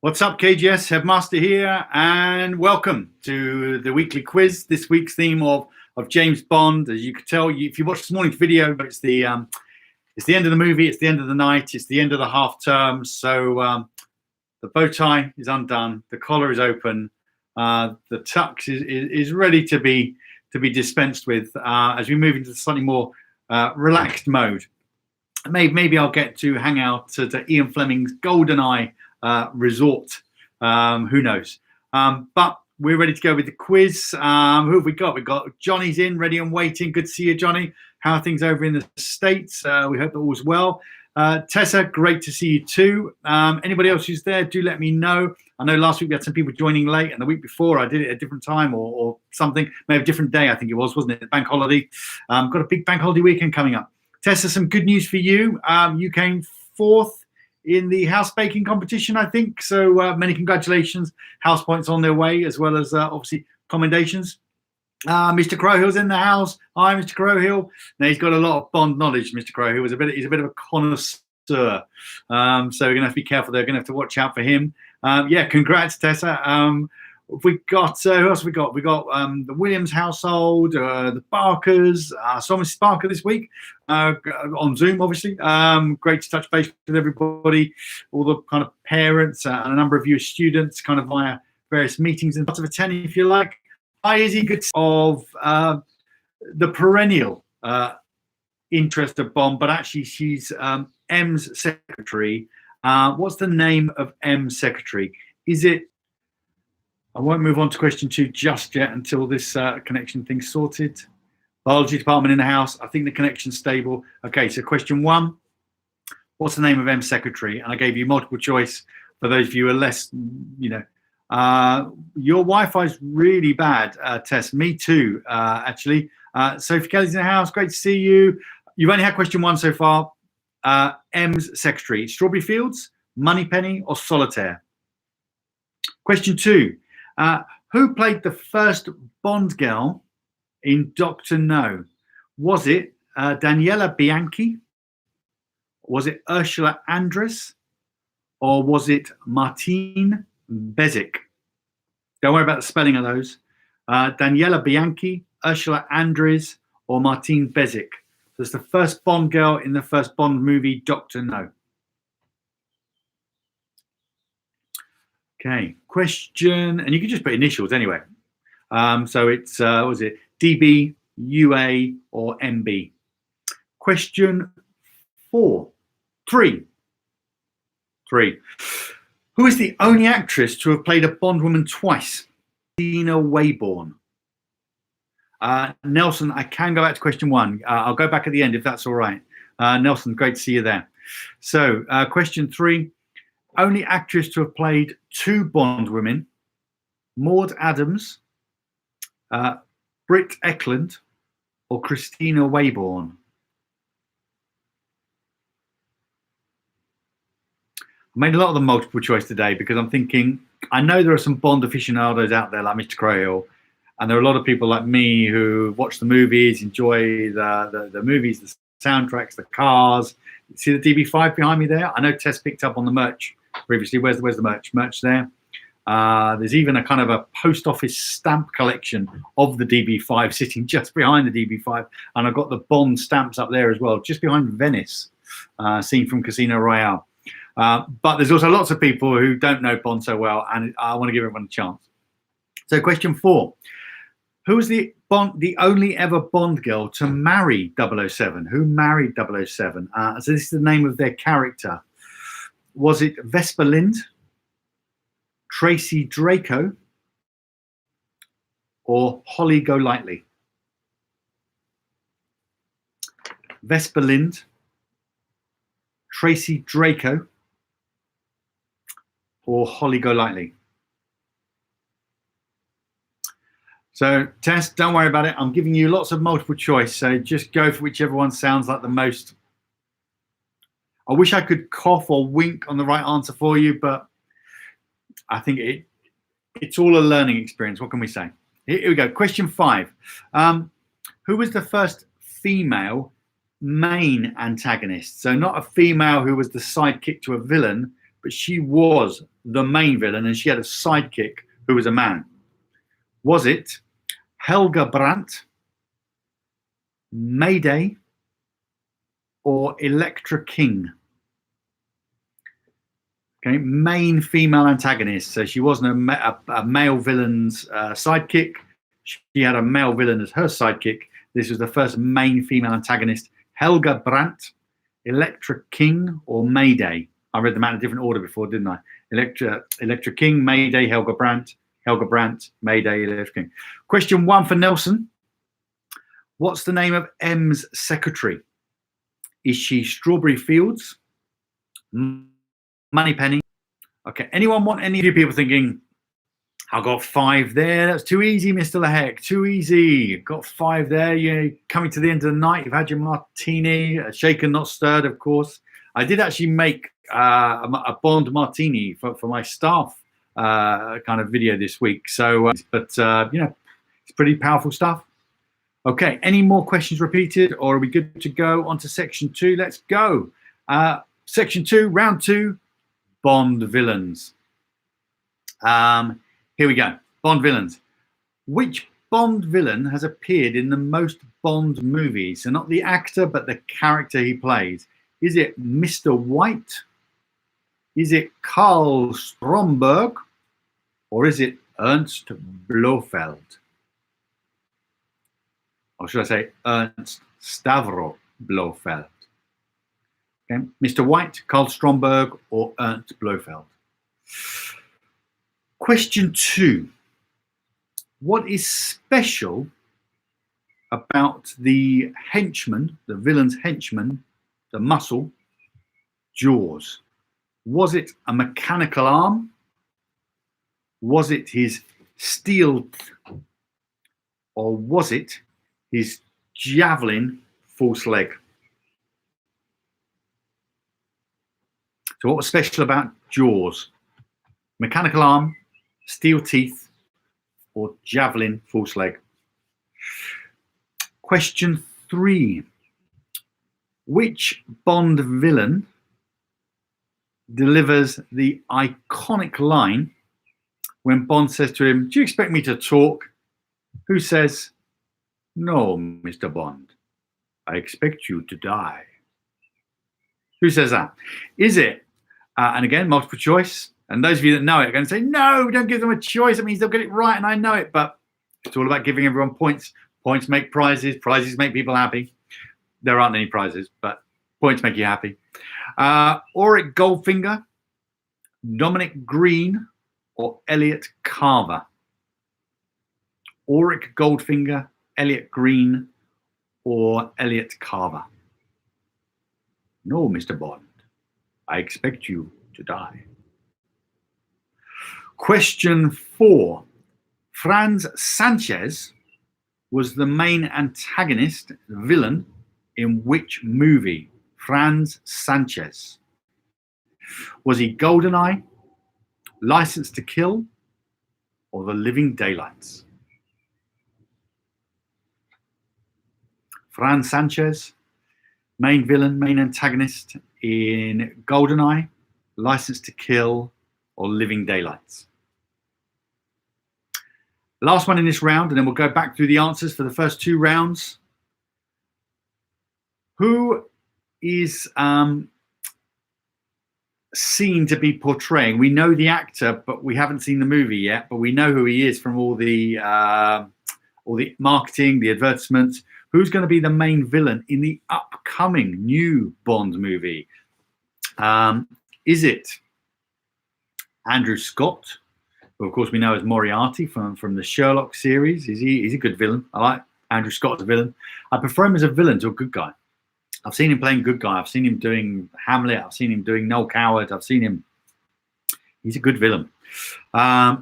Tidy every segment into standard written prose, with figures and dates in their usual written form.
What's up, KGS? Headmaster here, and welcome to the weekly quiz. This week's theme of James Bond. As you could tell, if you watched this morning's video, it's the end of the movie, it's the end of the night, it's the end of the half term. So the bow tie is undone, the collar is open, the tux is ready to be dispensed with as we move into the slightly more relaxed mode. Maybe I'll get to hang out at Ian Fleming's GoldenEye resort. Who knows? But we're ready to go with the quiz. Who have we got? We've got Johnny's in, ready and waiting. Good to see you, Johnny. How are things over in the States? We hope that all's well. Tessa, great to see you too. Anybody else who's there, do let me know. I know last week we had some people joining late, and the week before I did it at a different time or something. Maybe a different day, I think it was, wasn't it? Bank holiday. Got a big bank holiday weekend coming up. Tessa, some good news for you. You came fourth in the house baking competition, I think. So many congratulations. House points on their way, as well as obviously commendations. Mr. Crowhill's in the house. Hi, Mr. Crowhill. Now he's got a lot of Bond knowledge. Mr. Crowhill he's a bit of a connoisseur. So we're gonna have to be careful. They're gonna have to watch out for him. Yeah, congrats, Tessa. We got who else? We got the Williams household, the Barkers. Saw Mrs. Barker this week on Zoom, obviously. Great to touch base with everybody, all the kind of parents and a number of you students, kind of via various meetings and parts of a 10, if you like. Hi, Izzy. Good of the perennial interest of Bond, but actually she's M's secretary. What's the name of M's secretary? Is it? I won't move on to question 2 just yet until this connection thing's sorted. Biology department in the house. I think the connection's stable. Okay, so question 1. What's the name of M's secretary? And I gave you multiple choice for those of you who are less, your Wi-Fi is really bad, Tess. Me too, actually. Sophie Kelly's in the house. Great to see you. You've only had question 1 so far. M's secretary. Strawberry Fields, Moneypenny, or Solitaire? Question 2. Who played the first Bond girl in Dr. No? Was it Daniela Bianchi? Was it Ursula Andress? Or was it Martine Bezic? Don't worry about the spelling of those. Daniela Bianchi, Ursula Andress, or Martine Bezic. So it's the first Bond girl in the first Bond movie, Dr. No. Okay, question, and you can just put initials anyway. So it's, what was it, DB, UA, or MB? Question 3. Who is the only actress to have played a Bond woman twice? Dina Wayborn. Nelson, I can go back to question 1. I'll go back at the end if that's all right. Nelson, great to see you there. So question 3. Only actress to have played 2 Bond women, Maud Adams, Britt Eklund, or Christina Wayborn? I made a lot of the multiple choice today because I'm thinking, I know there are some Bond aficionados out there like Mr. Crowhill, and there are a lot of people like me who watch the movies, enjoy the movies, the soundtracks, the cars. See the DB5 behind me there? I know Tess picked up on the merch previously. Where's the merch? Merch there. There's even a kind of a post office stamp collection of the DB5 sitting just behind the DB5, and I've got the Bond stamps up there as well, just behind Venice, seen from Casino Royale. But there's also lots of people who don't know Bond so well, and I want to give everyone a chance. So question 4. Who was the only ever Bond girl to marry 007? Who married 007? So this is the name of their character. Was it Vesper Lynd, Tracy Draco, or Holly Golightly? Vesper Lynd, Tracy Draco, or Holly Golightly? So, Tess, don't worry about it. I'm giving you lots of multiple choice, so just go for whichever one sounds like the most. I wish I could cough or wink on the right answer for you, but I think it's all a learning experience. What can we say? Here we go. Question 5. Who was the first female main antagonist? So not a female who was the sidekick to a villain, but she was the main villain and she had a sidekick who was a man. Was it Helga Brandt, Mayday, or Electra King? Okay, main female antagonist. So she wasn't a male villain's sidekick. She had a male villain as her sidekick. This was the first main female antagonist. Helga Brandt, Electra King, or Mayday? I read them out in a different order before, didn't I? Electra King, Mayday, Helga Brandt, Mayday, Electra King. Question 1 for Nelson. What's the name of M's secretary? Is she Strawberry Fields, Moneypenny? Okay, anyone want any of you people thinking, I got 5 there, that's too easy, Mr. LaHeck, too easy. Got 5 there, you're coming to the end of the night, you've had your martini, shaken, not stirred, of course. I did actually make a Bond martini for my staff kind of video this week. So, you know, it's pretty powerful stuff. Okay, any more questions repeated, or are we good to go on to section 2? Let's go. Section 2, round 2, Bond villains. Here we go. Bond villains. Which Bond villain has appeared in the most Bond movies? So not the actor, but the character he plays. Is it Mr. White? Is it Karl Stromberg? Or is it Ernst Blofeld? Or should I say Ernst Stavro Blofeld? Okay. Mr. White, Karl Stromberg, or Ernst Blofeld? Question 2. What is special about the henchman, the villain's henchman, the muscle, Jaws? Was it a mechanical arm? Was it his steel? Or was it his javelin false leg? So what was special about Jaws? Mechanical arm, steel teeth, or javelin false leg? Question 3. Which Bond villain delivers the iconic line when Bond says to him, "Do you expect me to talk?" Who says, "No, Mr. Bond, I expect you to die"? Who says that? Is it, and again, multiple choice, and those of you that know it are going to say, no, don't give them a choice. It means they'll get it right, and I know it, but it's all about giving everyone points. Points make prizes. Prizes make people happy. There aren't any prizes, but points make you happy. Auric Goldfinger, Dominic Green, or Elliot Carver? Auric Goldfinger, Elliot Green, or Elliot Carver? No, Mr. Bond, I expect you to die. Question 4. Franz Sanchez was the main antagonist, villain, in which movie? Franz Sanchez. Was he GoldenEye, License to Kill, or The Living Daylights? Franz Sanchez, main villain, main antagonist in GoldenEye, License to Kill, or Living Daylights? Last one in this round, and then we'll go back through the answers for the first 2 rounds. Who is seen to be portraying? We know the actor, but we haven't seen the movie yet, but we know who he is from all the marketing, the advertisements. Who's going to be the main villain in the upcoming new Bond movie? Is it Andrew Scott, who of course we know as Moriarty from the Sherlock series? He's a good villain. I like Andrew Scott as a villain. I prefer him as a villain to a good guy. I've seen him playing good guy. I've seen him doing Hamlet. I've seen him doing Noel Coward. I've seen him. He's a good villain.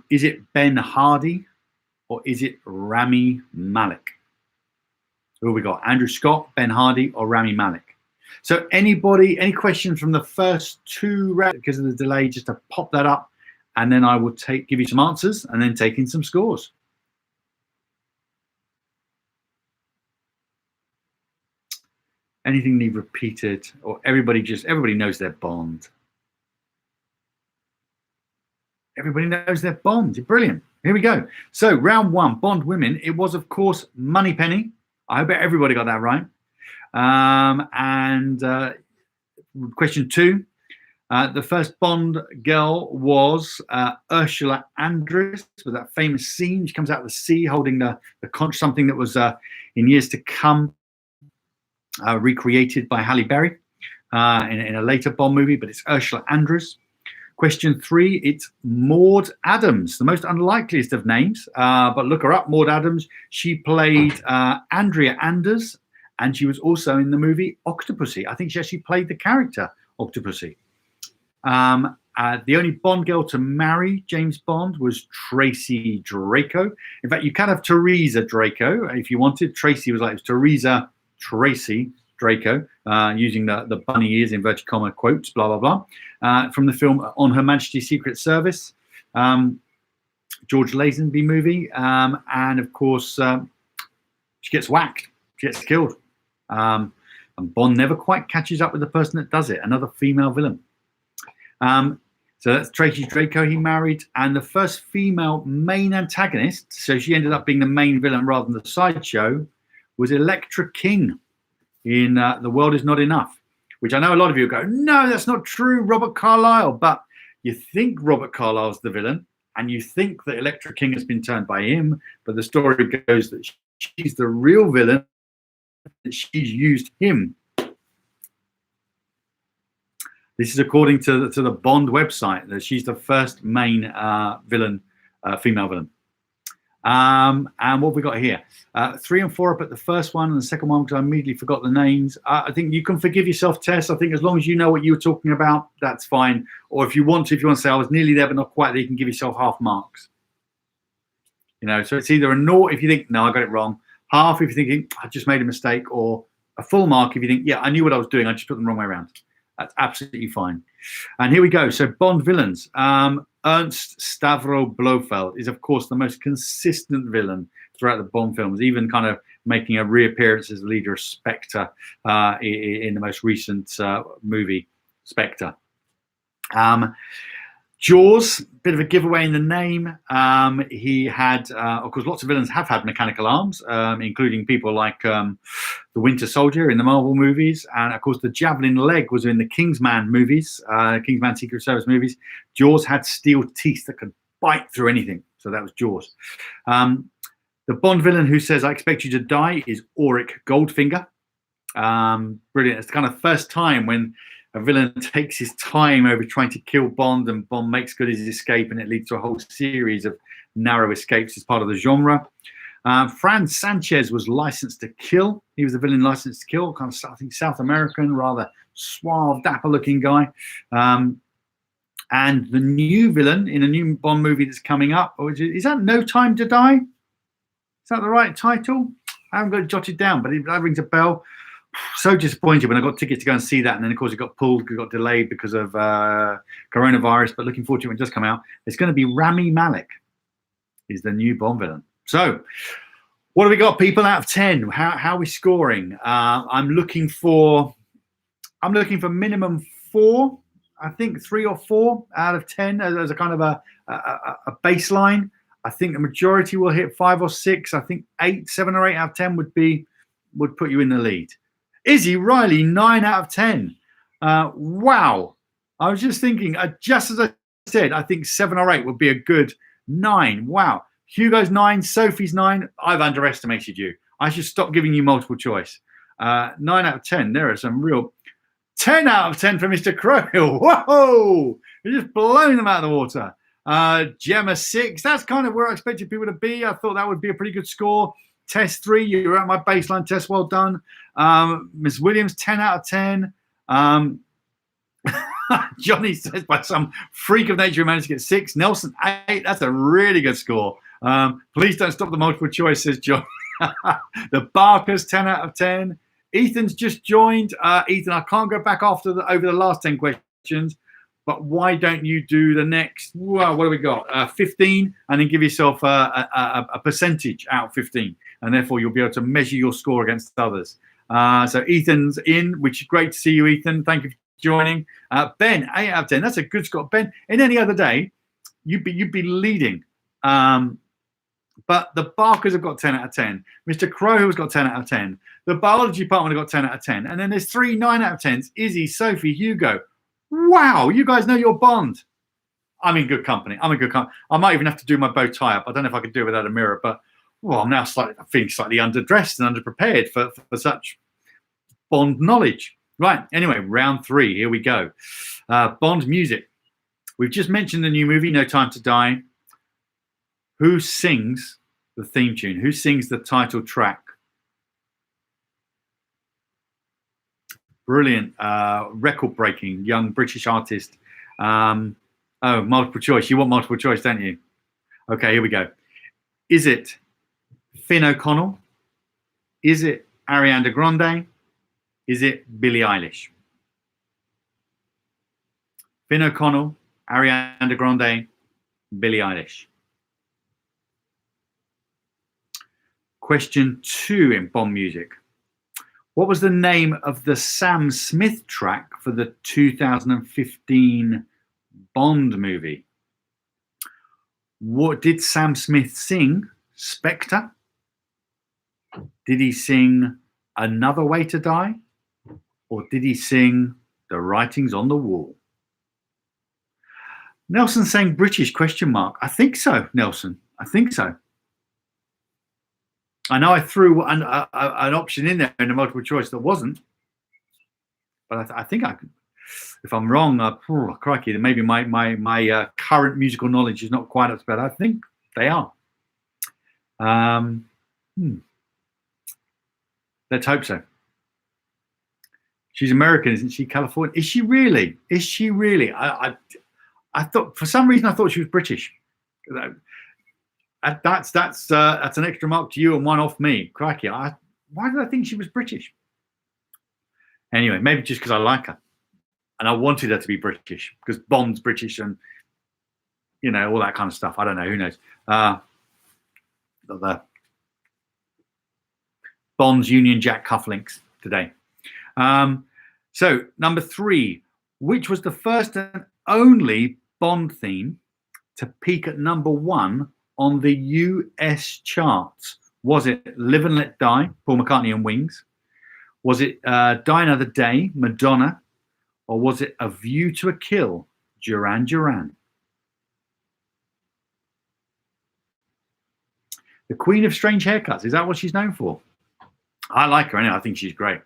Is it Ben Hardy, or is it Rami Malek? Who have we got? Andrew Scott, Ben Hardy, or Rami Malek? So anybody, any questions from the first 2 rounds? Because of the delay, just to pop that up, and then I will give you some answers and then take in some scores. Anything need repeated, or everybody knows their Bond? everybody knows their Bond. Brilliant. Here we go. So round one, Bond women. It was, of course, Moneypenny. I bet everybody got that right. Question two. The first Bond girl was Ursula Andress, with that famous scene. She comes out of the sea holding the conch, something that was in years to come recreated by Halle Berry in a later Bond movie, but it's Ursula Andress. Question three, it's Maud Adams, the most unlikeliest of names, but look her up, Maud Adams. She played Andrea Anders, and she was also in the movie Octopussy. I think she actually played the character Octopussy. The only Bond girl to marry James Bond was Tracy Draco. In fact, you can have Teresa Draco if you wanted. Tracy was like Teresa Tracy Draco, using the bunny ears, inverted comma quotes, blah, blah, blah, from the film On Her Majesty's Secret Service, George Lazenby movie. And of course, she gets whacked, she gets killed. And Bond never quite catches up with the person that does it, another female villain. So that's Tracy Draco he married. And the first female main antagonist, so she ended up being the main villain rather than the sideshow, was Electra King in The World Is Not Enough, which I know a lot of you go, no, that's not true, Robert Carlyle. But you think Robert Carlyle's the villain, and you think that Electra King has been turned by him, but the story goes that she's the real villain, that she's used him. This is according to the Bond website, that she's the first main villain, female villain. And what have we got here? 3 and 4 up at the first one, and the second one because I immediately forgot the names. I think you can forgive yourself, Tess. I think as long as you know what you were talking about, that's fine. Or if you want to say I was nearly there but not quite there, you can give yourself half marks. You know, so it's either a 0 if you think, no, I got it wrong, half if you're thinking, I just made a mistake, or a full mark if you think, yeah, I knew what I was doing, I just put them the wrong way around. That's absolutely fine. And here we go. So Bond villains. Ernst Stavro Blofeld is, of course, the most consistent villain throughout the Bond films, even kind of making a reappearance as the leader of Spectre in the most recent movie, Spectre. Jaws, bit of a giveaway in the name. He had, of course, lots of villains have had mechanical arms, including people like the Winter Soldier in the Marvel movies. And, of course, the Javelin leg was in the Kingsman movies, Kingsman Secret Service movies. Jaws had steel teeth that could bite through anything. So that was Jaws. The Bond villain who says, I expect you to die, is Auric Goldfinger. Brilliant. It's the kind of first time when a villain takes his time over trying to kill Bond, and Bond makes good his escape, and it leads to a whole series of narrow escapes as part of the genre. Franz Sanchez was Licensed to Kill. He was the villain Licensed to Kill, kind of, I think, South American, rather suave, dapper-looking guy. And the new villain in a new Bond movie that's coming up, is that No Time to Die? Is that the right title? I haven't got it jotted down, but that rings a bell. So disappointed when I got tickets to go and see that, and then of course it got pulled, it got delayed because of coronavirus, but looking forward to it when it does come out. It's going to be Rami Malek is the new Bond villain. So what have we got, people, out of 10? How are we scoring? I'm looking for minimum 4, I think 3 or 4 out of 10 as a kind of a baseline. I think the majority will hit 5 or 6. I think 7 or 8 out of 10 would put you in the lead. Izzy Riley, 9 out of 10. Wow. I was just thinking, just as I said, I think 7 or 8 would be a good 9. Wow. Hugo's 9, Sophie's 9. I've underestimated you. I should stop giving you multiple choice. 9 out of 10. There are some real 10 out of 10 for Mr. Crow. Whoa. You're just blowing them out of the water. Gemma, 6. That's kind of where I expected people to be. I thought that would be a pretty good score. Test 3, you're at my baseline test. Well done. Miss Williams, 10 out of 10. Johnny says by some freak of nature, he managed to get 6. Nelson, 8. That's a really good score. Please don't stop the multiple choice, says John. The Barkers, 10 out of 10. Ethan's just joined. Ethan, I can't go back over the last 10 questions, but why don't you do the next, well, what do we got? 15, and then give yourself a percentage out of 15. And therefore you'll be able to measure your score against others. So Ethan's in, which is great to see you, Ethan. Thank you for joining. Ben, 8 out of 10. That's a good score. Ben, in any other day, you'd be leading. But the Barkers have got 10 out of 10. Mr. Crow has got 10 out of 10. The biology department have got 10 out of 10. And then there's 3 9 out of 10s. Izzy, Sophie, Hugo. Wow, you guys know your Bond. I'm in good company. I'm in good company. I might even have to do my bow tie up. I don't know if I could do it without a mirror, but well, I'm now feeling slightly underdressed and underprepared for such Bond knowledge. Right. Anyway, round 3. Here we go. Bond music. We've just mentioned the new movie, No Time to Die. Who sings the theme tune? Who sings the title track? Brilliant, record-breaking young British artist. Oh, multiple choice. You want multiple choice, don't you? Okay, here we go. Is it Finn O'Connell? Is it Ariana Grande? Is it Billie Eilish? Finn O'Connell, Ariana Grande, Billie Eilish. Question 2 in Bond music. What was the name of the Sam Smith track for the 2015 Bond movie? What did Sam Smith sing? Spectre? Did he sing Another Way to Die? Or did he sing The Writings on the Wall? Nelson saying British, question mark. I think so, Nelson. I think so. I know I threw an option in there in the multiple choice that wasn't, but I think I could. If I'm wrong, crikey, then maybe my current musical knowledge is not quite up to that. I think they are. Let's hope so. She's American, isn't she? California? Is she really? Is she really? I thought for some reason I thought she was British. That's an extra mark to you and one off me. Crikey! Why did I think she was British? Anyway, maybe just because I like her, and I wanted her to be British because Bond's British and all that kind of stuff. I don't know. Who knows? The Bond's Union Jack cufflinks today. So number 3, which was the first and only Bond theme to peak at number 1 on the US charts? Was it Live and Let Die, Paul McCartney and Wings? Was it Die Another Day, Madonna? Or was it A View to a Kill, Duran Duran? The Queen of Strange Haircuts, is that what she's known for? I like her anyway, I think she's great.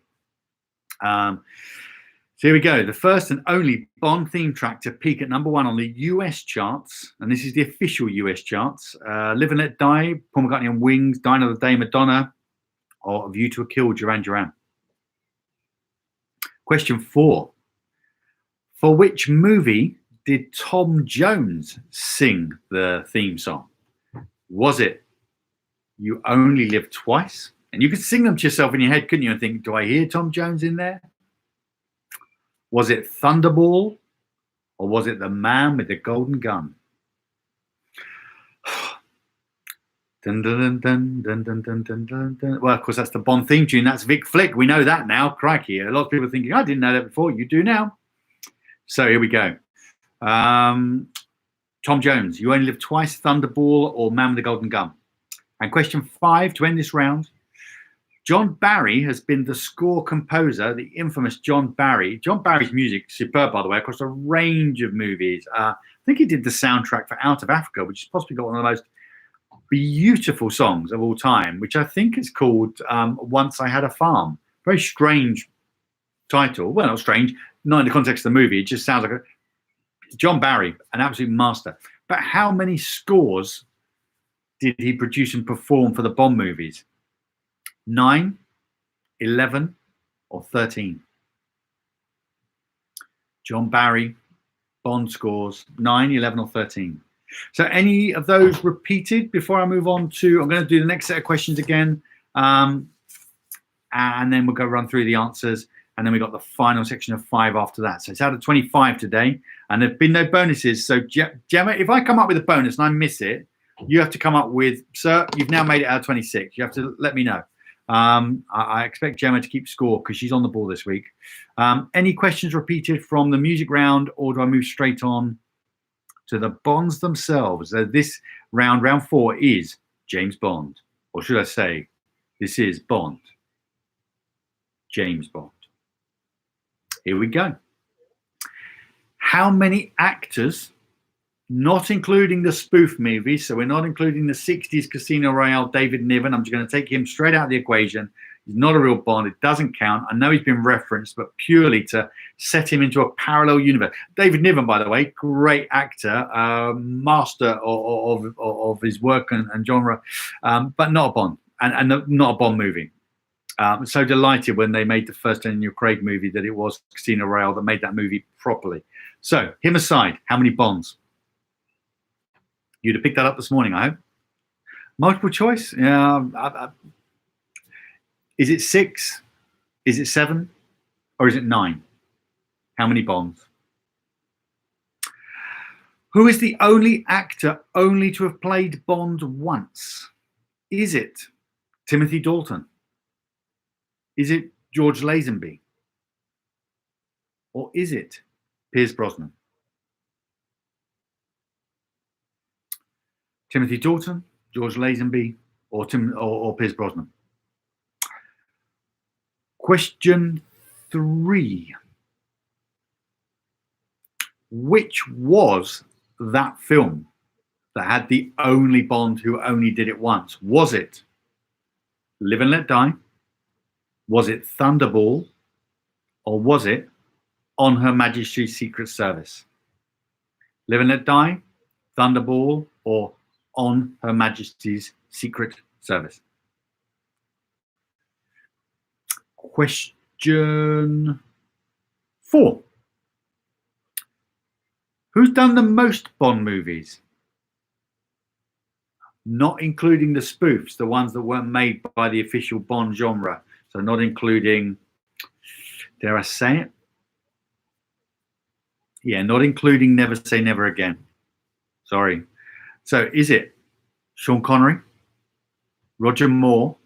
So here we go. The first and only Bond theme track to peak at number 1 on the US charts, and this is the official US charts. Live and Let Die, Paul McCartney and Wings, Die Another Day, Madonna, or A View to a Kill, Duran Duran. Question 4. For which movie did Tom Jones sing the theme song? Was it You Only Live Twice? And you could sing them to yourself in your head, couldn't you? And think, do I hear Tom Jones in there? Was it Thunderball? Or was it The Man with the Golden Gun? Dun, dun, dun, dun, dun, dun, dun, dun, dun. Well, of course, that's the Bond theme tune. That's Vic Flick. We know that now. Crikey. A lot of people are thinking, I didn't know that before. You do now. So here we go. Tom Jones, You Only Live Twice, Thunderball, or Man with the Golden Gun? And question 5 to end this round. John Barry has been the score composer, the infamous John Barry. John Barry's music, superb, by the way, across a range of movies. I think he did the soundtrack for Out of Africa, which has possibly got one of the most beautiful songs of all time, which I think is called Once I Had a Farm. Very strange title. Well, not strange, not in the context of the movie. It just sounds like John Barry, an absolute master. But how many scores did he produce and perform for the Bond movies? 9, 11, or 13? John Barry, Bond scores, 9, 11, or 13. So any of those repeated before I move on to, I'm going to do the next set of questions again. And then we'll go run through the answers. And then we got the final section of 5 after that. So it's out of 25 today. And there've been no bonuses. So Gemma, if I come up with a bonus and I miss it, you have to come up with, sir, you've now made it out of 26. You have to let me know. I expect Gemma to keep score because she's on the ball this week. Any questions repeated from the music round, or do I move straight on to the Bonds themselves. This round 4, is James Bond. Or should I say, this is Bond. James Bond. Here we go. How many actors, not including the spoof movies, so we're not including the 60s Casino Royale, David Niven. I'm just going to take him straight out of the equation. He's not a real Bond. It doesn't count. I know he's been referenced, but purely to set him into a parallel universe. David Niven, by the way, great actor, master of his work and genre, but not a Bond, and not a Bond movie. I'm so delighted when they made the first Daniel Craig movie that it was Casino Royale that made that movie properly. So, him aside, how many Bonds? You'd have picked that up this morning, I hope. Multiple choice? Yeah. Is it 6? Is it 7? Or is it 9? How many Bonds? Who is the only actor only to have played Bond once? Is it Timothy Dalton? Is it George Lazenby? Or is it Pierce Brosnan? Timothy Dalton, George Lazenby, or Pierce Brosnan? Question 3. Which was that film that had the only Bond who only did it once? Was it Live and Let Die? Was it Thunderball? Or was it On Her Majesty's Secret Service? Live and Let Die, Thunderball, or On Her Majesty's Secret Service? Question 4. Who's done the most Bond movies? Not including the spoofs, the ones that weren't made by the official Bond genre. So not including, dare I say it? Yeah, not including Never Say Never Again. Sorry. So is it Sean Connery, Roger Moore,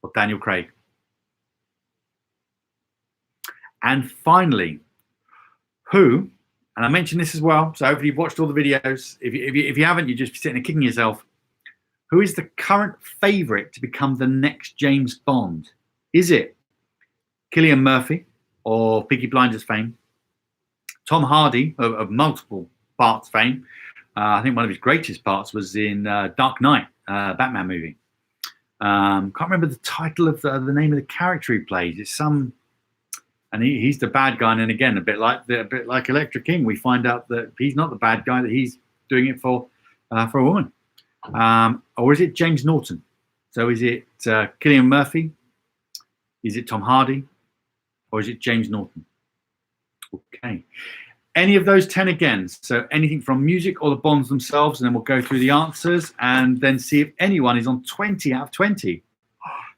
or Daniel Craig? And finally, who, and I mentioned this as well, so hopefully you've watched all the videos. If you haven't, you're just sitting there kicking yourself. Who is the current favourite to become the next James Bond? Is it Cillian Murphy or Peaky Blinders fame? Tom Hardy of multiple parts fame. I think one of his greatest parts was in Dark Knight, Batman movie. Can't remember the title of the name of the character he plays. It's some, and he's the bad guy. And again, a bit like Electra King, we find out that he's not the bad guy; that he's doing it for a woman. Or is it James Norton? So is it Cillian Murphy? Is it Tom Hardy? Or is it James Norton? Okay. Any of those 10 again. So anything from music or the Bonds themselves, and then we'll go through the answers and then see if anyone is on 20 out of 20.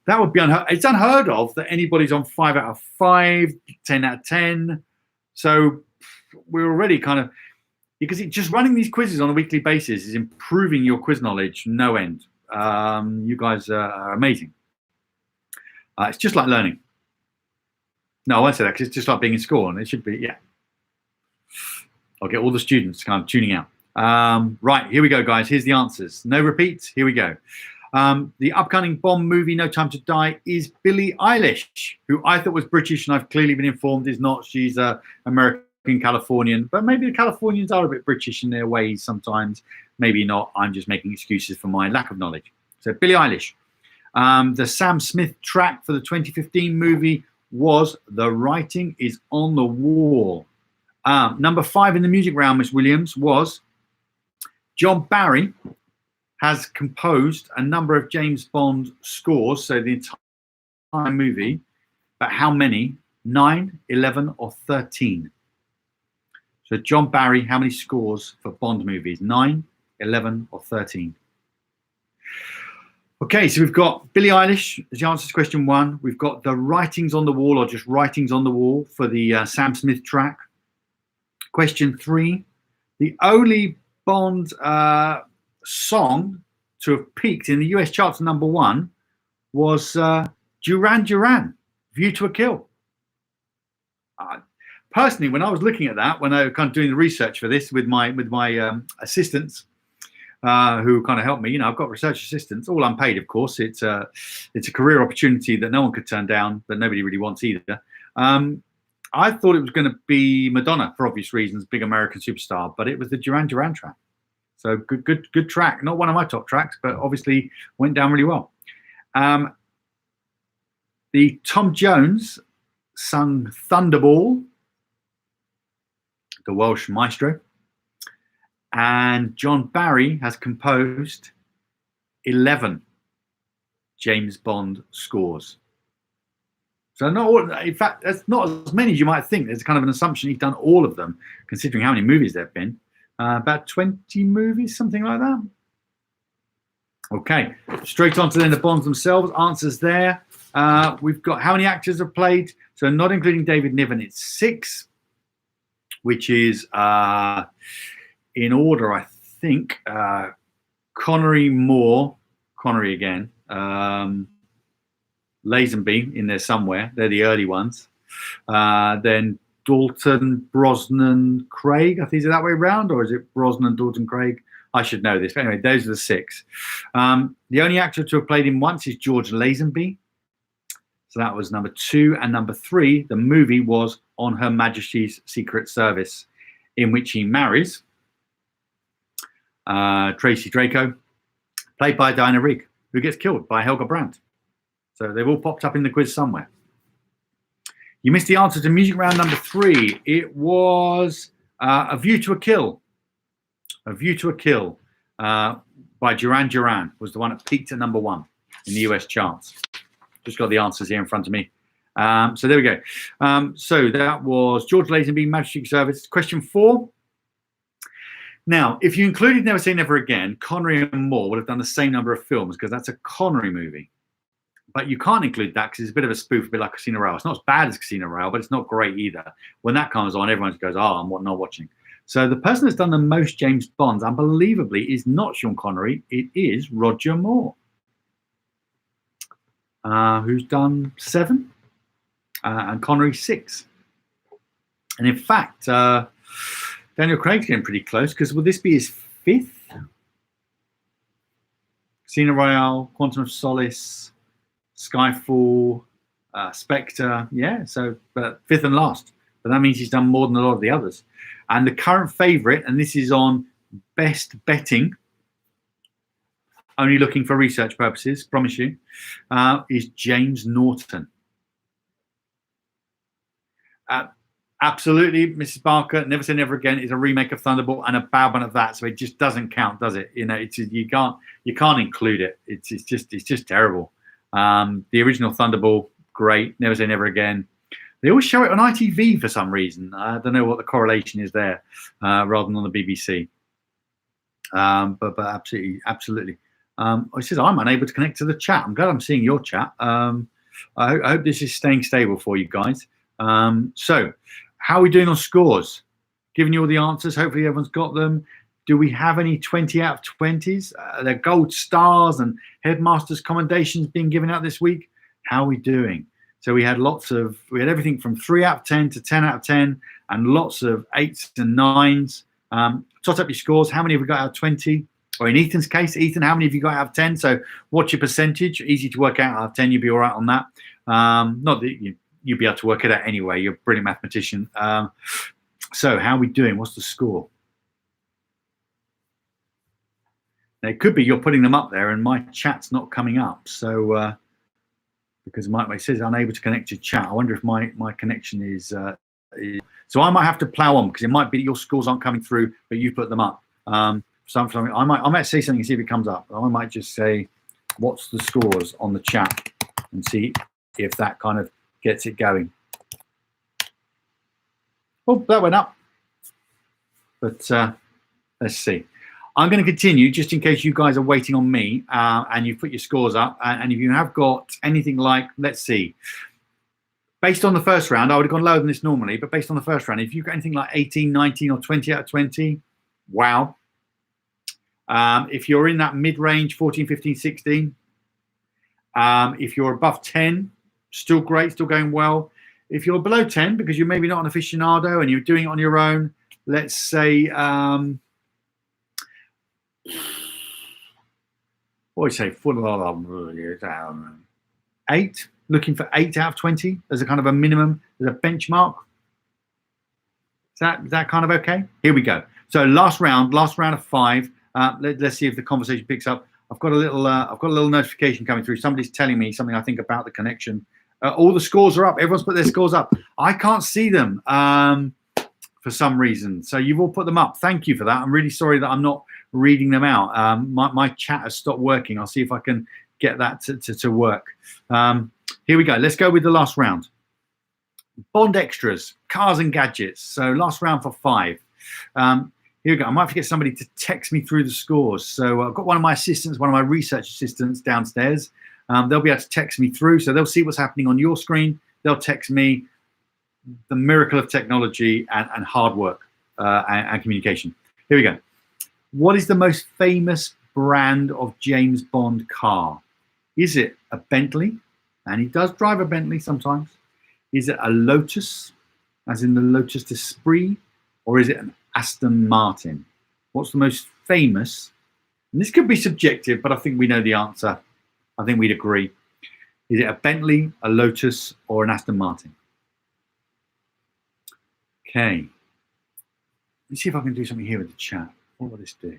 That would be unheard. It's unheard of that anybody's on 5 out of 5, 10 out of 10. So we're already kind of, because just running these quizzes on a weekly basis is improving your quiz knowledge no end. You guys are amazing. It's just like learning. No, I won't say that because it's just like being in school, and it should be, yeah. I'll get all the students kind of tuning out. Right, here we go, guys. Here's the answers. No repeats. Here we go. The upcoming Bond movie, No Time to Die, is Billie Eilish, who I thought was British, and I've clearly been informed is not. She's American Californian, but maybe the Californians are a bit British in their ways sometimes. Maybe not. I'm just making excuses for my lack of knowledge. So Billie Eilish. The Sam Smith track for the 2015 movie was The Writing is on the Wall. Number 5 in the music round, Miss Williams, was John Barry has composed a number of James Bond scores, so the entire movie, but how many? 9, 11, or 13? So John Barry, how many scores for Bond movies? 9, 11, or 13? Okay, so we've got Billie Eilish as the answer to question 1. We've got The Writings on the Wall, or just Writings on the Wall, for the Sam Smith track. Question 3, the only Bond song to have peaked in the US charts number 1 was Duran Duran, View to a Kill. personally, when I was looking at that, when I was kind of doing the research for this with my assistants, who kind of helped me, I've got research assistants, all unpaid, of course. It's a career opportunity that no one could turn down, that nobody really wants either. I thought it was going to be Madonna for obvious reasons, big American superstar, but it was the Duran Duran track. So good track. Not one of my top tracks, but obviously went down really well. The Tom Jones sung Thunderball, the Welsh maestro, and John Barry has composed 11 James Bond scores. So not all, in fact, that's not as many as you might think. There's kind of an assumption he's done all of them, considering how many movies there have been. About 20 movies, something like that. Okay, straight on to then the Bonds themselves. Answers there. We've got how many actors have played. So not including David Niven, it's 6, which is in order, I think. Connery, Moore, Connery again. Lazenby in there somewhere. They're the early ones. Then Dalton, Brosnan, Craig. I think, is it that way around, or is it Brosnan, Dalton, Craig? I should know this. But anyway, those are the 6. The only actor to have played him once is George Lazenby. So that was number 2. And number 3, the movie was On Her Majesty's Secret Service, in which he marries Tracy Draco, played by Diana Rigg, who gets killed by Helga Brandt. So they've all popped up in the quiz somewhere. You missed the answer to music round number 3. It was A View to a Kill. A View to a Kill by Duran Duran was the one that peaked at number 1 in the US charts. Just got the answers here in front of me. So there we go. So that was George Lazenby, Majestic Service. Question 4. Now, if you included Never Say Never Again, Connery and Moore would have done the same number of films because that's a Connery movie. But you can't include that because it's a bit of a spoof, a bit like Casino Royale. It's not as bad as Casino Royale, but it's not great either. When that comes on, everyone just goes, oh, I'm not watching. So the person that's done the most James Bonds, unbelievably, is not Sean Connery. It is Roger Moore, who's done 7, and Connery 6. And in fact, Daniel Craig's getting pretty close because will this be his 5th? Casino Royale, Quantum of Solace, Skyfall, Spectre, yeah, so but 5th and last. But that means he's done more than a lot of the others. And the current favourite, and this is on Best Betting, only looking for research purposes, promise you, is James Norton. Absolutely, Mrs. Barker, Never Say Never Again is a remake of Thunderball and a bad one of that, so it just doesn't count, does it? It's you can't include it. It's just terrible. The original Thunderball, great. Never Say Never Again. They always show it on ITV for some reason. I don't know what the correlation is there, rather than on the BBC. But absolutely. It says I'm unable to connect to the chat. I'm glad I'm seeing your chat. I hope this is staying stable for you guys. So, how are we doing on scores? Giving you all the answers. Hopefully everyone's got them. Do we have any 20 out of 20s? They're gold stars and headmasters commendations being given out this week. How are we doing? So we had everything from 3 out of 10 to 10 out of 10 and lots of 8s and 9s. Tot up your scores. How many have we got out of 20? Or in Ethan's case, Ethan, how many have you got out of 10? So what's your percentage? Easy to work out of 10. You'll be all right on that. Not that you'll be able to work it out anyway. You're a brilliant mathematician. So how are we doing? What's the score? Now, it could be you're putting them up there and my chat's not coming up. So because it says unable to connect to chat. I wonder if my connection is so I might have to plow on because it might be that your scores aren't coming through, but you put them up. Something I might say something and see if it comes up. I might just say, what's the scores on the chat and see if that kind of gets it going. Oh, that went up. But let's see. I'm going to continue just in case you guys are waiting on me and you've put your scores up. And if you have got anything like, let's see, based on the first round, I would have gone lower than this normally, but based on the first round, if you've got anything like 18, 19 or 20 out of 20, wow. If you're in that mid-range, 14, 15, 16, if you're above 10, still great, still going well. if you're below 10, because you're maybe not an aficionado and you're doing it on your own, let's say, what would you say, 8, looking for 8 out of 20 as a kind of a minimum, as a benchmark. Is that kind of okay? Here we go. So last round of 5. Let's see if the conversation picks up. I've got a little notification coming through. Somebody's telling me something, I think, about the connection. All the scores are up. Everyone's put their scores up. I can't see them for some reason. So you've all put them up. Thank you for that. I'm really sorry that I'm not reading them out. My chat has stopped working. I'll see if I can get that to work. Here we go. Let's go with the last round. Bond extras, cars and gadgets. So last round for 5. Here we go. I might have to get somebody to text me through the scores. So I've got one of my assistants, one of my research assistants downstairs. They'll be able to text me through. So they'll see what's happening on your screen. They'll text me. The miracle of technology and hard work and communication. Here we go. What is the most famous brand of James Bond car? Is it a Bentley? And he does drive a Bentley sometimes. Is it a Lotus, as in the Lotus Esprit? Or is it an Aston Martin? What's the most famous? And this could be subjective, but I think we know the answer. I think we'd agree. Is it a Bentley, a Lotus, or an Aston Martin? Okay. Let's see if I can do something here with the chat. What will this do?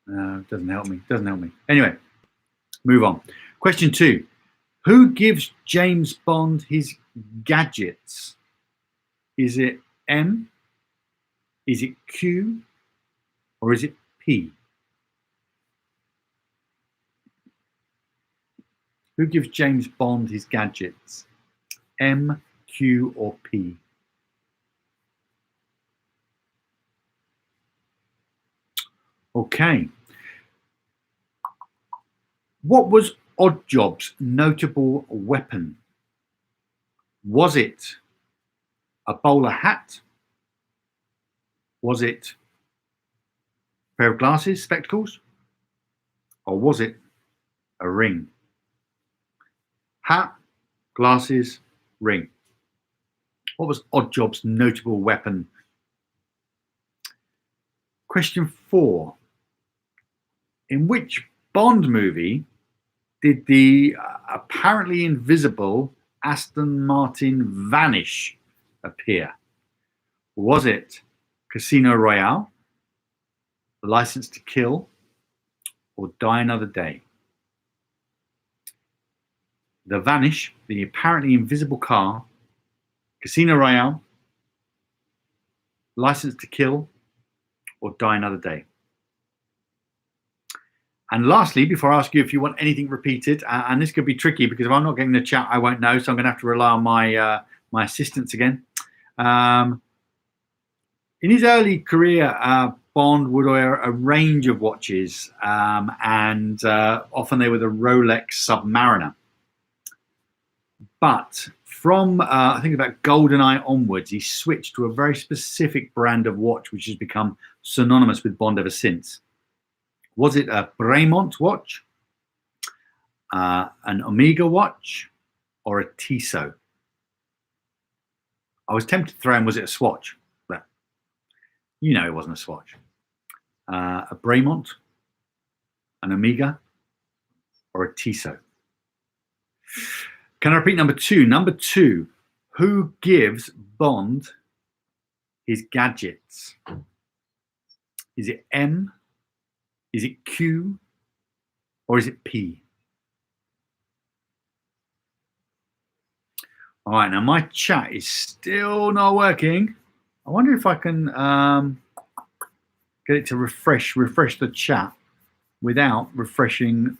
No, doesn't help me. Doesn't help me. Anyway, move on. Question 2. Who gives James Bond his gadgets? Is it M? Is it Q? Or is it P? Who gives James Bond his gadgets? M, Q, or P? Okay. What was Oddjob's notable weapon? Was it a bowler hat? Was it a pair of glasses, spectacles? Or was it a ring? Hat, glasses, ring. What was Oddjob's notable weapon? Question 4. In which Bond movie did the apparently invisible Aston Martin vanish appear? Was it Casino Royale, License to Kill, or Die Another Day? The vanish, the apparently invisible car, Casino Royale, License to Kill, or Die Another Day? And lastly, before I ask you if you want anything repeated, and this could be tricky because if I'm not getting the chat, I won't know. So I'm going to have to rely on my assistants again. In his early career, Bond would wear a range of watches, and often they were the Rolex Submariner. But from, I think about GoldenEye onwards, he switched to a very specific brand of watch, which has become synonymous with Bond ever since. Was it a Bremont watch, an Omega watch, or a Tissot? I was tempted to throw in, was it a Swatch? But you know it wasn't a Swatch. A Bremont, an Omega, or a Tissot? Can I repeat number 2? Number 2, who gives Bond his gadgets? Is it M? Is it Q? Or is it P? All right, now my chat is still not working. I wonder if I can get it to refresh the chat without refreshing,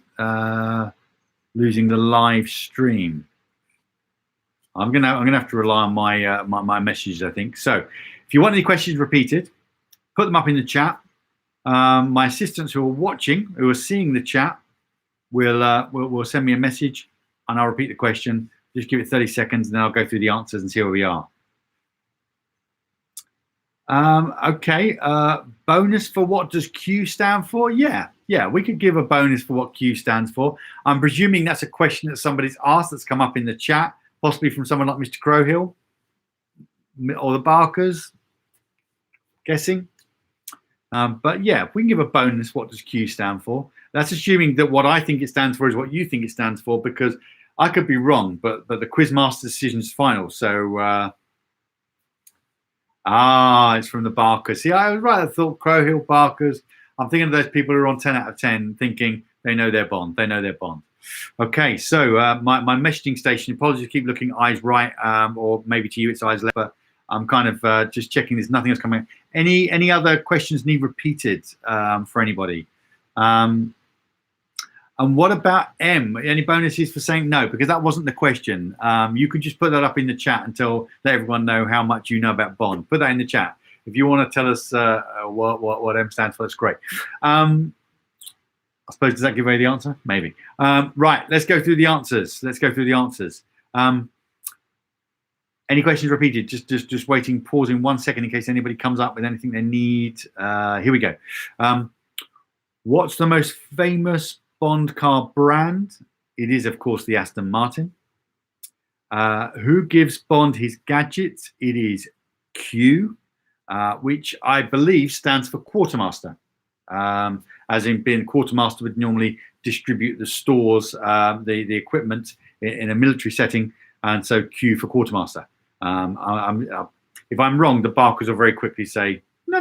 losing the live stream. I'm gonna have to rely on my my messages, I think. So, if you want any questions repeated, put them up in the chat. My assistants who are watching, who are seeing the chat, will send me a message, and I'll repeat the question. Just give it 30 seconds, and then I'll go through the answers and see where we are. Okay. Bonus for what does Q stand for? Yeah. Yeah, we could give a bonus for what Q stands for. I'm presuming that's a question that somebody's asked that's come up in the chat, possibly from someone like Mr. Crowhill or the Barkers, guessing. But yeah, if we can give a bonus, what does Q stand for? That's assuming that what I think it stands for is what you think it stands for, because I could be wrong, but the Quizmaster decision is final. So, it's from the Barkers. See, I was right. I thought Crowhill, Barkers. I'm thinking of those people who are on 10 out of 10, thinking they know their Bond. They know their Bond. Okay, so my messaging station, apologies, keep looking eyes right, or maybe to you it's eyes left, but I'm kind of just checking there's nothing else coming. Any other questions need repeated for anybody? And what about M? Any bonuses for saying no? Because that wasn't the question. You could just put that up in the chat until let everyone know how much you know about Bond. Put that in the chat. If you want to tell us what M stands for, that's great. I suppose, does that give away the answer? Maybe. Right, let's go through the answers. Any questions repeated? Just waiting, pausing 1 second in case anybody comes up with anything they need. Here we go. What's the most famous Bond car brand? It is, of course, the Aston Martin. Who gives Bond his gadgets? It is Q, which I believe stands for quartermaster. As in being quartermaster would normally distribute the stores, the equipment in a military setting, and so Q for quartermaster. If I'm wrong, the Barkers will very quickly say, no.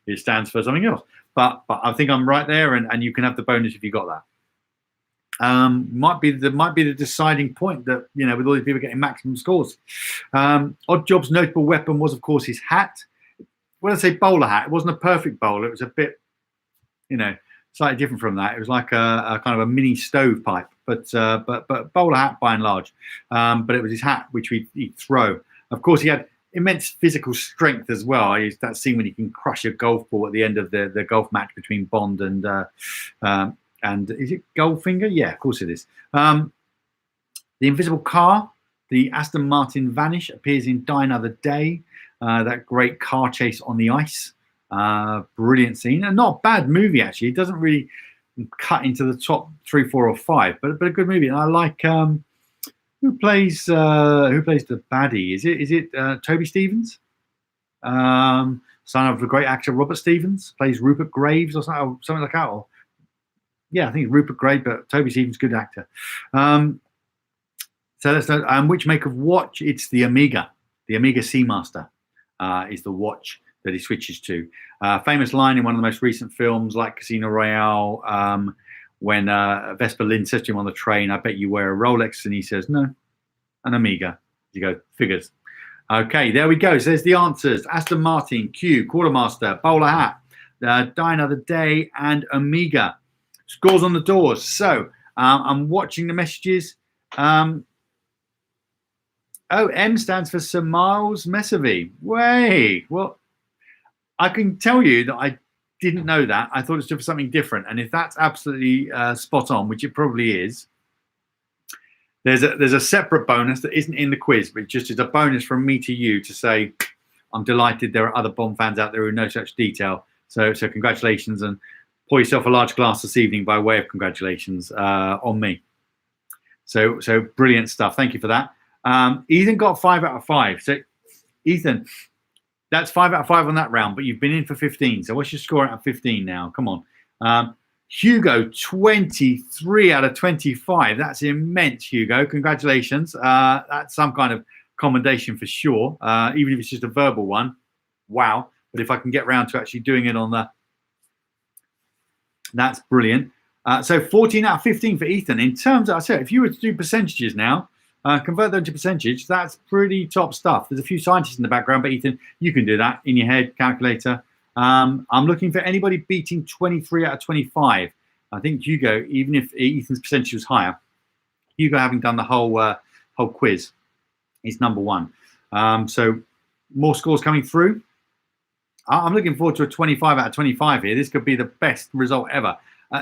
It stands for something else. But I think I'm right there, and you can have the bonus if you got that. Might be the deciding point that, with all these people getting maximum scores. Oddjob's notable weapon was, of course, his hat. When I say bowler hat, it wasn't a perfect bowler. It was a bit, slightly different from that. It was like a kind of a mini stovepipe, but bowler hat by and large. But it was his hat which he'd throw. Of course, he had immense physical strength as well. I used that scene when he can crush a golf ball at the end of the golf match between Bond and is it Goldfinger? Yeah, of course it is. The invisible car, the Aston Martin Vanish, appears in Die Another Day. That great car chase on the ice. Brilliant scene, and not a bad movie actually. It doesn't really cut into the top 3, 4, or 5, but a good movie. And I like who plays the baddie? Is it Toby Stevens, son of the great actor Robert Stevens, plays Rupert Graves or something like that. Or, yeah, I think it's Rupert Graves, but Toby Stevens, good actor. So let's know. Which make of watch? It's the Amiga Seamaster is the watch that he switches to. Famous line in one of the most recent films, like Casino Royale, when Vesper Lynd says to him on the train, "I bet you wear a Rolex," and he says, "No, an Amiga." You go, figures. Okay, there we go. So there's the answers: Aston Martin, Q, quartermaster, bowler hat, Die Another Day, and Amiga. Scores on the doors. So I'm watching the messages. M stands for Sir Miles Messervy. Way. Well, I can tell you that I didn't know that. I thought it stood for something different. And if that's absolutely spot on, which it probably is, there's a separate bonus that isn't in the quiz, but just is a bonus from me to you to say, I'm delighted there are other Bond fans out there who know such detail. So congratulations, and pour yourself a large glass this evening by way of congratulations on me. So brilliant stuff. Thank you for that. Ethan got 5 out of 5. So Ethan, that's 5 out of 5 on that round, but you've been in for 15. So what's your score out of 15 now? Come on. Hugo, 23 out of 25. That's immense, Hugo. Congratulations. That's some kind of commendation for sure, even if it's just a verbal one. Wow. But if I can get around to actually doing it on that's brilliant. So 14 out of 15 for Ethan. In terms of, I said, if you were to do percentages now, convert them to percentage, that's pretty top stuff. There's a few scientists in the background, but Ethan, you can do that in your head, calculator. I'm looking for anybody beating 23 out of 25. I think Hugo, even if Ethan's percentage was higher, Hugo, having done the whole quiz, is number one. So more scores coming through. I'm looking forward to a 25 out of 25 here. This could be the best result ever.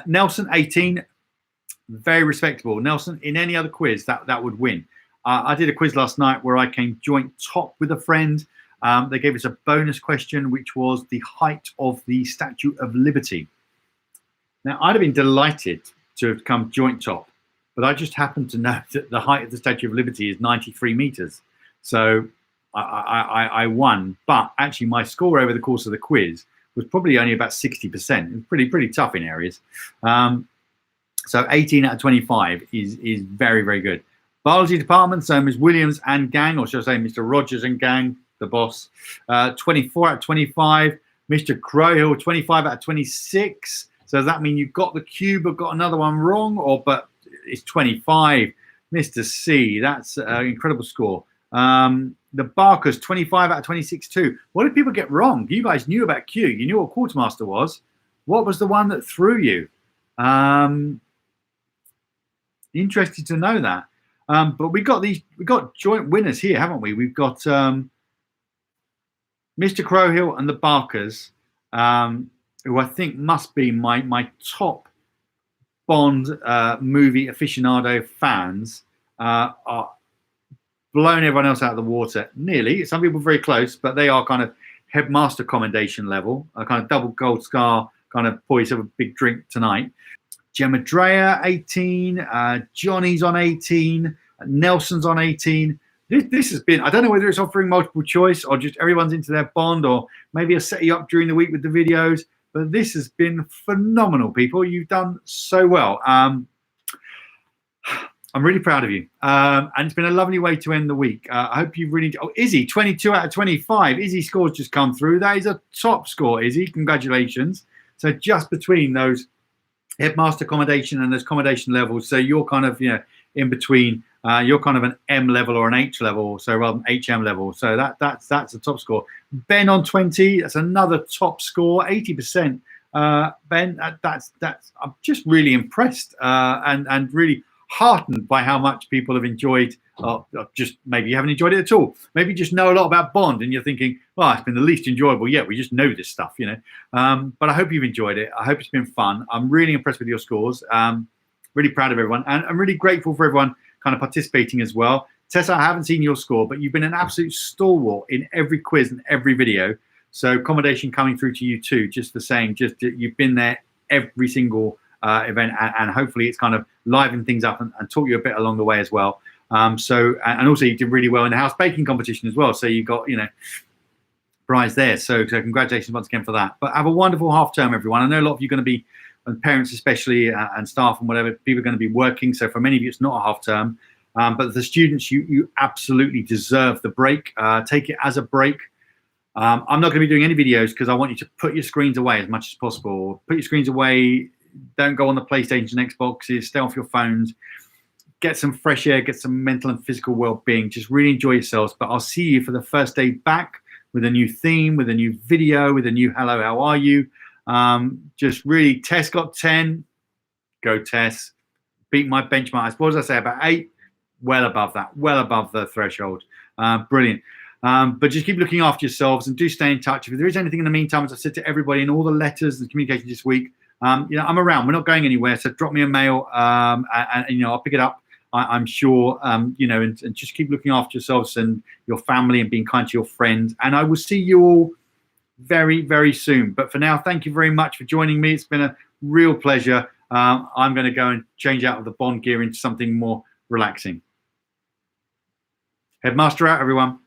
Nelson, 18, very respectable. Nelson, in any other quiz, that would win. I did a quiz last night where I came joint top with a friend. They gave us a bonus question, which was the height of the Statue of Liberty. Now, I'd have been delighted to have come joint top, but I just happened to know that the height of the Statue of Liberty is 93 meters. So I won, but actually my score over the course of the quiz was probably only about 60%. It was pretty tough in areas. So 18 out of 25 is very, very good. Biology department, so Ms. Williams and gang, or should I say Mr. Rogers and gang, the boss. 24 out of 25. Mr. Crowhill, 25 out of 26. So does that mean you've got the cube but got another one wrong? But it's 25. Mr. C, that's an incredible score. The Barkers, 25 out of 26 too. What did people get wrong? You guys knew about Q. You knew what quartermaster was. What was the one that threw you? Interested to know that. But we got joint winners here, haven't we? We've got Mr. Crowhill and the Barkers, who I think must be my top Bond movie aficionado fans. Are blown everyone else out of the water. Nearly. Some people very close, but they are kind of headmaster commendation level. A kind of double gold scar, kind of poised to have a big drink tonight. Gemma Dreyer, 18. Johnny's on 18. Nelson's on 18. This has been, I don't know whether it's offering multiple choice or just everyone's into their Bond, or maybe I'll set you up during the week with the videos. But this has been phenomenal, people. You've done so well. I'm really proud of you. And it's been a lovely way to end the week. I hope you've really... Oh, Izzy, 22 out of 25. Izzy score's just come through. That is a top score, Izzy. Congratulations. So just between those headmaster accommodation and those accommodation levels, so you're kind of, in between. You're kind of an M level or an H level, so rather than HM level. So that's a top score. Ben on 20. That's another top score. 80%. Ben, that's. I'm just really impressed and really heartened by how much people have enjoyed. Just maybe you haven't enjoyed it at all. Maybe you just know a lot about Bond and you're thinking, well, it's been the least enjoyable yet. We just know this stuff, But I hope you've enjoyed it. I hope it's been fun. I'm really impressed with your scores. Really proud of everyone, and I'm really grateful for everyone kind of participating as well. Tessa, I haven't seen your score, but you've been an absolute stalwart in every quiz and every video. So accommodation coming through to you too, just the same. Just you've been there every single event, and hopefully it's kind of livened things up and taught you a bit along the way as well. And also you did really well in the house baking competition as well. So you got, prize there. So congratulations once again for that. But have a wonderful half term, everyone. I know a lot of you are going to be, and parents especially, and staff and whatever, people are going to be working. So for many of you, it's not a half term. But the students, you absolutely deserve the break. Take it as a break. I'm not going to be doing any videos because I want you to put your screens away as much as possible. Put your screens away. Don't go on the PlayStation and Xboxes. Stay off your phones. Get some fresh air. Get some mental and physical well-being. Just really enjoy yourselves. But I'll see you for the first day back with a new theme, with a new video, with a new hello, how are you? Just really, Tess got 10. Go Tess. Beat my benchmark. What did I say? About 8. Well above that. Well above the threshold. Brilliant. But just keep looking after yourselves and do stay in touch. If there is anything in the meantime, as I said to everybody in all the letters and communication this week, I'm around. We're not going anywhere. So drop me a mail and I'll pick it up. I'm sure, and just keep looking after yourselves and your family and being kind to your friends. And I will see you all very, very soon. But for now, thank you very much for joining me. It's been a real pleasure. I'm going to go and change out of the Bond gear into something more relaxing. Headmaster out, everyone.